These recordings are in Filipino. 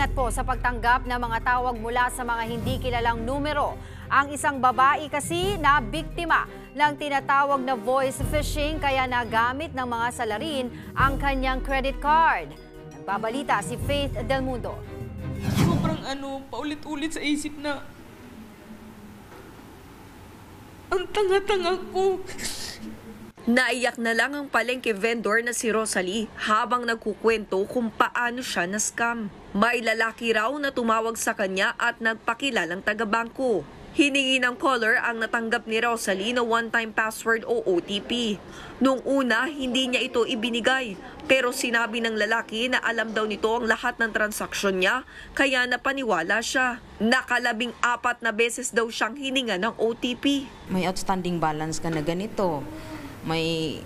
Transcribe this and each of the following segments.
Umiingat po sa pagtanggap ng mga tawag mula sa mga hindi kilalang numero. Ang isang babae kasi na biktima ng tinatawag na voice phishing kaya nagamit ng mga salarin ang kanyang credit card. Nagbabalita si Faith Del Mundo. Sobrang paulit-ulit sa isip na ang tanga-tanga ko. Naiyak na lang ang palengke vendor na si Rosalie habang nagkukwento kung paano siya na-scam. May lalaki raw na tumawag sa kanya at nagpakilalang taga-bangko. Hiningi ng caller ang natanggap ni Rosalie na one-time password o OTP. Noong una, hindi niya ito ibinigay. Pero sinabi ng lalaki na alam daw nito ang lahat ng transaksyon niya, kaya napaniwala siya. Nakalabing-4 na beses daw siyang hininga ng OTP. May outstanding balance ka na ganito. May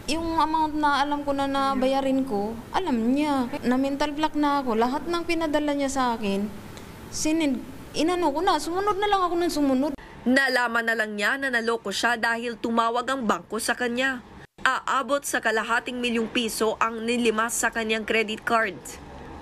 yung amount na alam ko na nabayarin ko, alam niya. Na mental block na ako. Lahat ng pinadala niya sa akin, sumunod na lang ako ng sumunod. Nalaman na lang niya na naloko siya dahil tumawag ang bangko sa kanya. Aabot sa ₱250,000 ang nilimas sa kanyang credit card.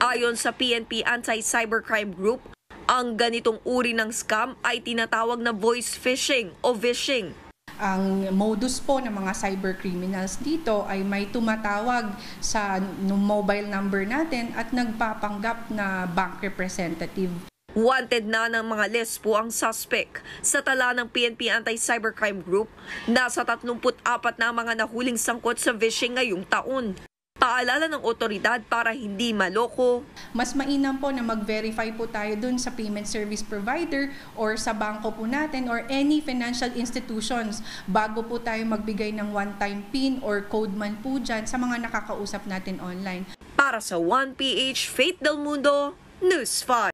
Ayon sa PNP Anti-Cybercrime Group, ang ganitong uri ng scam ay tinatawag na voice phishing o vishing. Ang modus po ng mga cybercriminals dito ay may tumatawag sa mobile number natin at nagpapanggap na bank representative. Wanted na ng mga lespo ang suspect. Sa tala ng PNP Anti-Cybercrime Group, nasa 34 na mga nahuling sangkot sa phishing ngayong taon. Paalala ng otoridad para hindi maloko. Mas mainam po na mag-verify po tayo dun sa payment service provider or sa bangko po natin or any financial institutions bago po tayo magbigay ng one-time PIN or code man po dyan sa mga nakakausap natin online. Para sa 1PH, Faith Del Mundo, News 5.